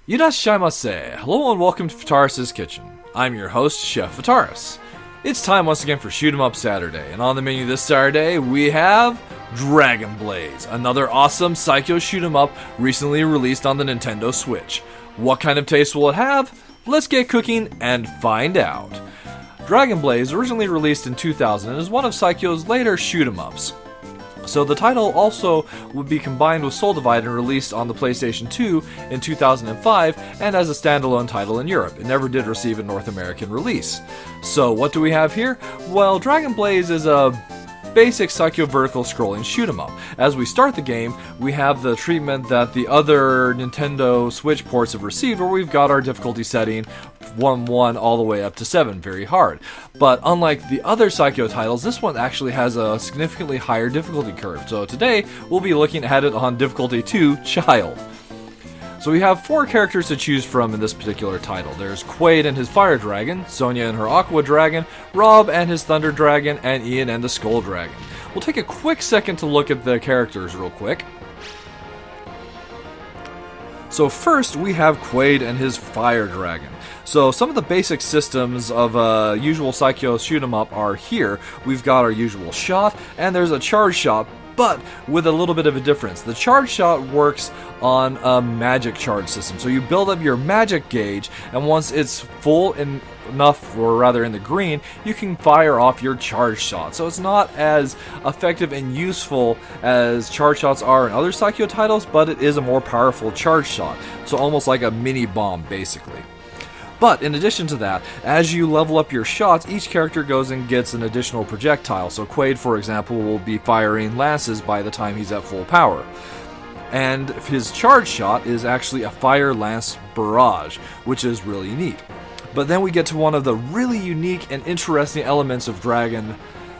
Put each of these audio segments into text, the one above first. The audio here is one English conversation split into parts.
Irashaimase. Hello and welcome to Fitaurus Kitchen. I'm your host, Chef Fitaurus. It's time once again for Shoot 'em Up Saturday, and on the menu this Saturday we have Dragon Blaze, another awesome Psikyo shoot 'em up recently released on the Nintendo Switch. What kind of taste will it have? Let's get cooking and find out. Dragon Blaze, originally released in 2000, is one of Psikyo's later shoot 'em ups. So the title also would be combined with Soul Divide and released on the PlayStation 2 in 2005 and as a standalone title in Europe. It never did receive a North American release. So what do we have here? Well, Dragon Blaze is a basic Psikyo vertical scrolling shoot 'em up. As we start the game, we have the treatment that the other Nintendo Switch ports have received, where we've got our difficulty setting 1 all the way up to 7, very hard. But unlike the other Psikyo titles, this one actually has a significantly higher difficulty curve. So today, we'll be looking at it on difficulty 2, Child. So we have 4 characters to choose from in this particular title. There's Quaid and his Fire Dragon, Sonia and her Aqua Dragon, Rob and his Thunder Dragon, and Ian and the Skull Dragon. We'll take a quick second to look at the characters real quick. So first we have Quaid and his Fire Dragon. So some of the basic systems of a usual Psikyo shoot 'em up are here. We've got our usual shot, and there's a charge shot, but with a little bit of a difference. The charge shot works on a magic charge system. So you build up your magic gauge, and once it's full enough, or rather in the green, you can fire off your charge shot. So it's not as effective and useful as charge shots are in other Psikyo titles, but it is a more powerful charge shot. So almost like a mini bomb, basically. But in addition to that, as you level up your shots, each character goes and gets an additional projectile. So Quaid, for example, will be firing lances by the time he's at full power. And his charge shot is actually a fire lance barrage, which is really neat. But then we get to one of the really unique and interesting elements of Dragon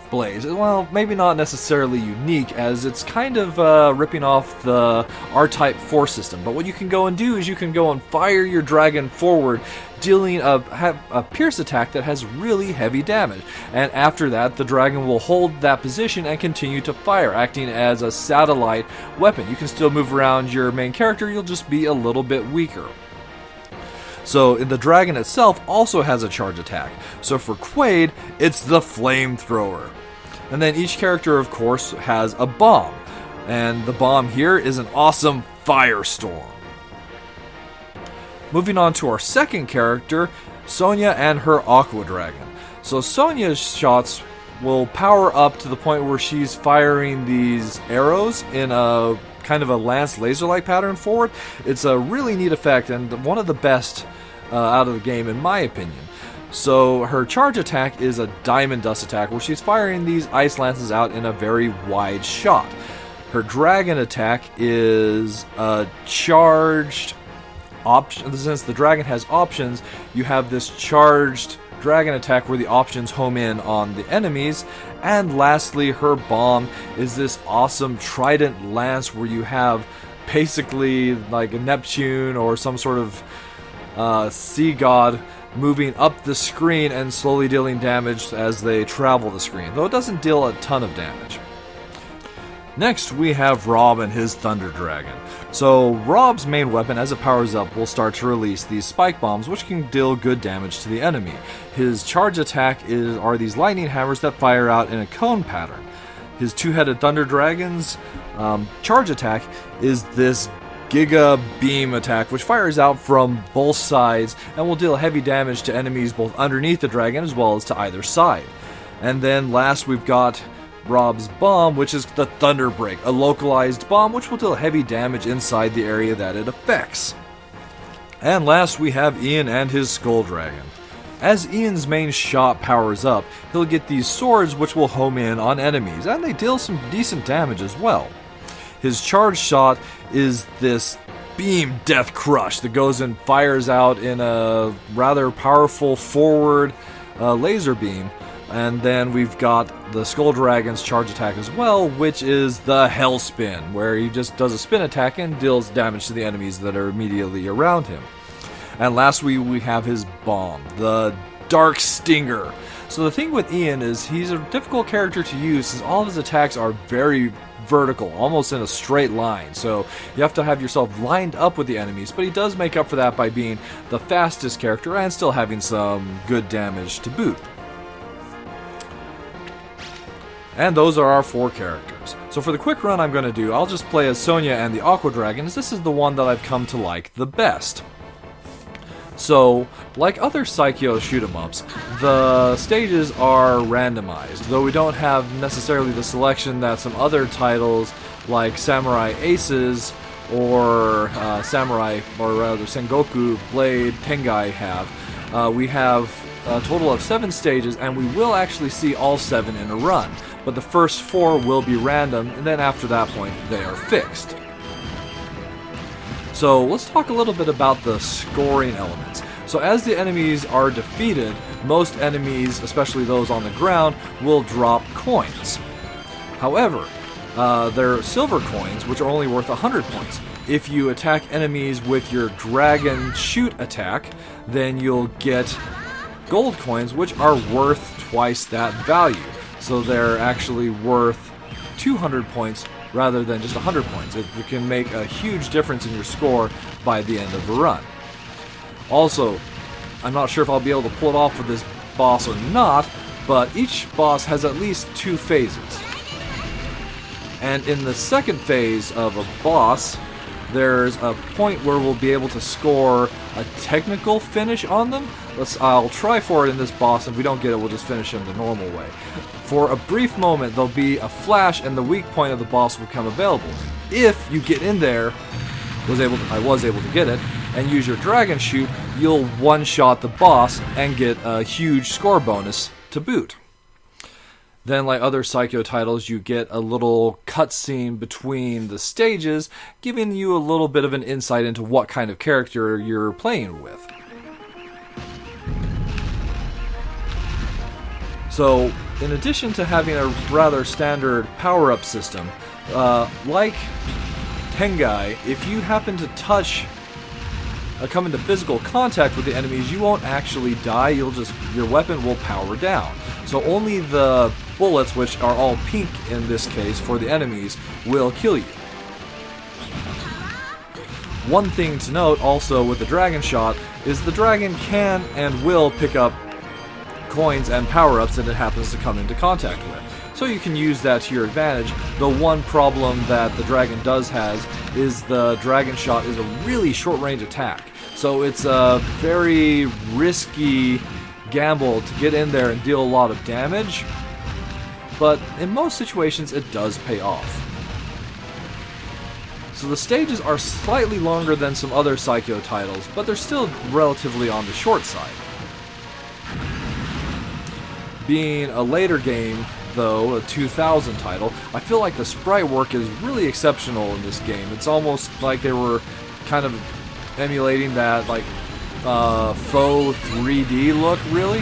Blaze. Well, maybe not necessarily unique, as it's kind of ripping off the R-Type 4 system. But what you can go and do is you can go and fire your dragon forward, dealing a pierce attack that has really heavy damage. And after that, the dragon will hold that position and continue to fire, acting as a satellite weapon. You can still move around your main character, you'll just be a little bit weaker. So the dragon itself also has a charge attack. So for Quaid, it's the flamethrower. And then each character, of course, has a bomb. And the bomb here is an awesome firestorm. Moving on to our second character, Sonia and her Aqua Dragon. So Sonia's shots will power up to the point where she's firing these arrows in a kind of a lance laser-like pattern forward. It's a really neat effect and one of the best out of the game in my opinion. So her charge attack is a diamond dust attack where she's firing these ice lances out in a very wide shot. Her dragon attack is a charged option. Since the dragon has options, you have this charged dragon attack where the options home in on the enemies. And lastly, her bomb is this awesome trident lance where you have basically like a Neptune or some sort of sea god moving up the screen and slowly dealing damage as they travel the screen, though it doesn't deal a ton of damage. Next, we have Rob and his Thunder Dragon. So Rob's main weapon, as it powers up, will start to release these spike bombs, which can deal good damage to the enemy. His charge attack are these lightning hammers that fire out in a cone pattern. His two-headed Thunder Dragon's charge attack is this Giga Beam attack, which fires out from both sides and will deal heavy damage to enemies both underneath the dragon as well as to either side. And then last we've got Rob's bomb, which is the Thunder Break, a localized bomb which will deal heavy damage inside the area that it affects. And last we have Ian and his Skull Dragon. As Ian's main shot powers up, he'll get these swords which will home in on enemies, and they deal some decent damage as well. His charge shot is this beam death crush that goes and fires out in a rather powerful forward laser beam. And then we've got the Skull Dragon's charge attack as well, which is the Hell Spin, where he just does a spin attack and deals damage to the enemies that are immediately around him. And lastly, we have his bomb, the Dark Stinger. So the thing with Ian is he's a difficult character to use since all of his attacks are very vertical, almost in a straight line. So you have to have yourself lined up with the enemies, but he does make up for that by being the fastest character and still having some good damage to boot. And those are our 4 characters. So for the quick run I'm going to do, I'll just play as Sonya and the Aqua Dragon, as this is the one that I've come to like the best. So, like other Psikyo shoot-em-ups, the stages are randomized, though we don't have necessarily the selection that some other titles like Samurai Aces or Sengoku Blade Tengai have. We have a total of 7 stages, and we will actually see all 7 in a run, but the first 4 will be random, and then after that point, they are fixed. So let's talk a little bit about the scoring elements. So as the enemies are defeated, most enemies, especially those on the ground, will drop coins. However, they're silver coins, which are only worth 100 points. If you attack enemies with your dragon shoot attack, then you'll get gold coins, which are worth twice that value. So they're actually worth 200 points rather than just 100 points. It can make a huge difference in your score by the end of the run. Also, I'm not sure if I'll be able to pull it off with this boss or not, but each boss has at least 2 phases. And in the second phase of a boss, there's a point where we'll be able to score a technical finish on them. I'll try for it in this boss, and if we don't get it, we'll just finish him the normal way. For a brief moment, there'll be a flash, and the weak point of the boss will become available. If you get in there, I was able to get it, and use your dragon shoot, you'll one-shot the boss and get a huge score bonus to boot. Then, like other Psikyo titles, you get a little cutscene between the stages, giving you a little bit of an insight into what kind of character you're playing with. So, in addition to having a rather standard power-up system, like Tengai, if you happen to come into physical contact with the enemies, you won't actually die, your weapon will power down. So only the bullets, which are all pink in this case for the enemies, will kill you. One thing to note also with the dragon shot is the dragon can and will pick up coins and power-ups that it happens to come into contact with. So you can use that to your advantage. The one problem that the dragon does has is the dragon shot is a really short-range attack. So it's a very risky gamble to get in there and deal a lot of damage, but in most situations it does pay off. So the stages are slightly longer than some other Psikyo titles, but they're still relatively on the short side. Being a later game, though, a 2000 title, I feel like the sprite work is really exceptional in this game. It's almost like they were kind of emulating that faux 3D look, really.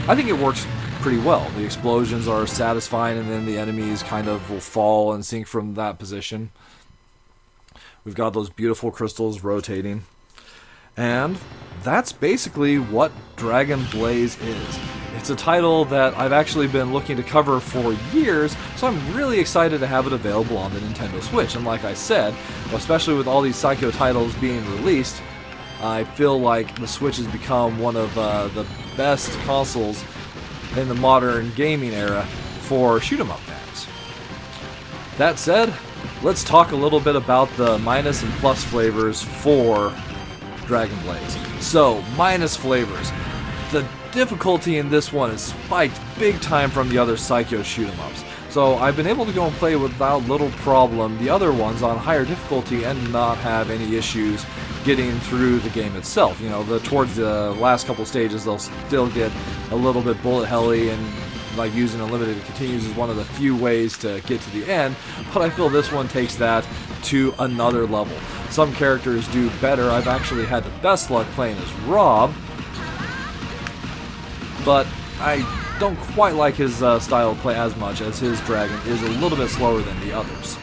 I think it works pretty well. The explosions are satisfying, and then the enemies kind of will fall and sink from that position. We've got those beautiful crystals rotating. And that's basically what Dragon Blaze is. It's a title that I've actually been looking to cover for years, so I'm really excited to have it available on the Nintendo Switch. And like I said, especially with all these Psikyo titles being released, I feel like the Switch has become one of the best consoles in the modern gaming era for shoot-'em-up fans. That said, let's talk a little bit about the minus and plus flavors for Dragon Blaze. So, minus flavors. The difficulty in this one is spiked big time from the other Psikyo shoot-'em-ups. So I've been able to go and play without little problem the other ones on higher difficulty and not have any issues getting through the game itself. You know, towards the last couple stages they'll still get a little bit bullet helly, and like using unlimited continues is one of the few ways to get to the end, but I feel this one takes that to another level. Some characters do better. I've actually had the best luck playing as Rob, but I don't quite like his style of play as much, as his dragon is a little bit slower than the others.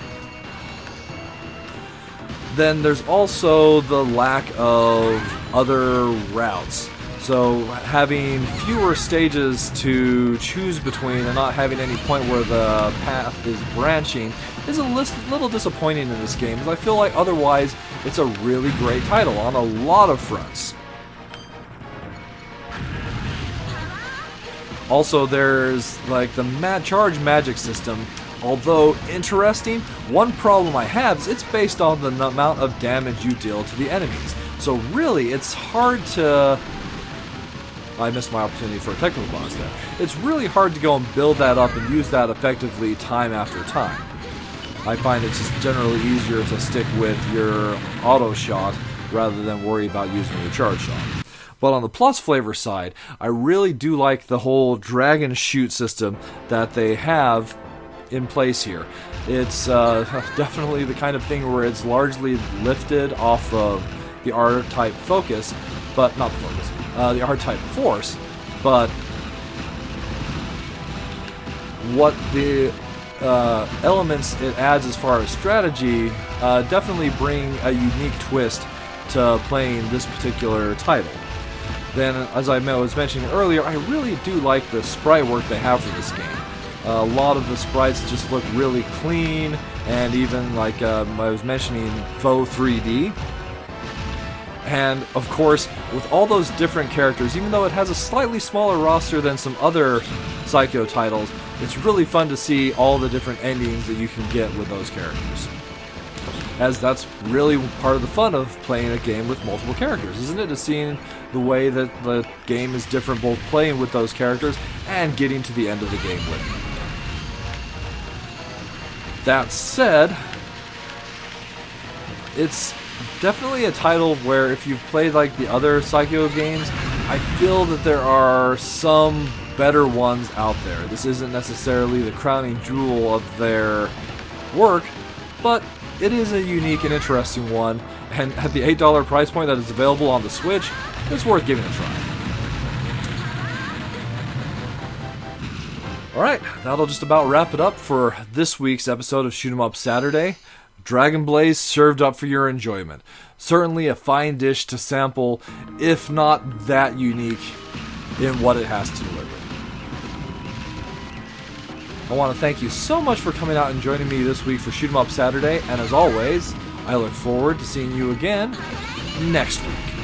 Then there's also the lack of other routes. So having fewer stages to choose between and not having any point where the path is branching is a little disappointing in this game, because I feel like otherwise it's a really great title on a lot of fronts. Also, there's like the charge magic system. Although interesting, one problem I have is it's based on the amount of damage you deal to the enemies. So really, it's hard to... I missed my opportunity for a technical boss there. It's really hard to go and build that up and use that effectively time after time. I find it's just generally easier to stick with your auto shot rather than worry about using your charge shot. But on the plus flavor side, I really do like the whole dragon shoot system that they have in place here. It's definitely the kind of thing where it's largely lifted off of the R-type focus, but not the focus, the R-type force, but what the elements it adds as far as strategy definitely bring a unique twist to playing this particular title. Then, as I was mentioning earlier, I really do like the sprite work they have for this game. A lot of the sprites just look really clean, and even like I was mentioning, faux 3D. And of course, with all those different characters, even though it has a slightly smaller roster than some other Psikyo titles, it's really fun to see all the different endings that you can get with those characters. As that's really part of the fun of playing a game with multiple characters, isn't it? Just seeing the way that the game is different, both playing with those characters and getting to the end of the game with them. That said, it's definitely a title where if you've played like the other Psikyo games, I feel that there are some better ones out there. This isn't necessarily the crowning jewel of their work, but it is a unique and interesting one, and at the $8 price point that is available on the Switch, it's worth giving a try. Alright, that'll just about wrap it up for this week's episode of Shoot 'em Up Saturday. Dragon Blaze served up for your enjoyment. Certainly a fine dish to sample, if not that unique in what it has to deliver. I want to thank you so much for coming out and joining me this week for Shoot 'em Up Saturday, and as always, I look forward to seeing you again next week.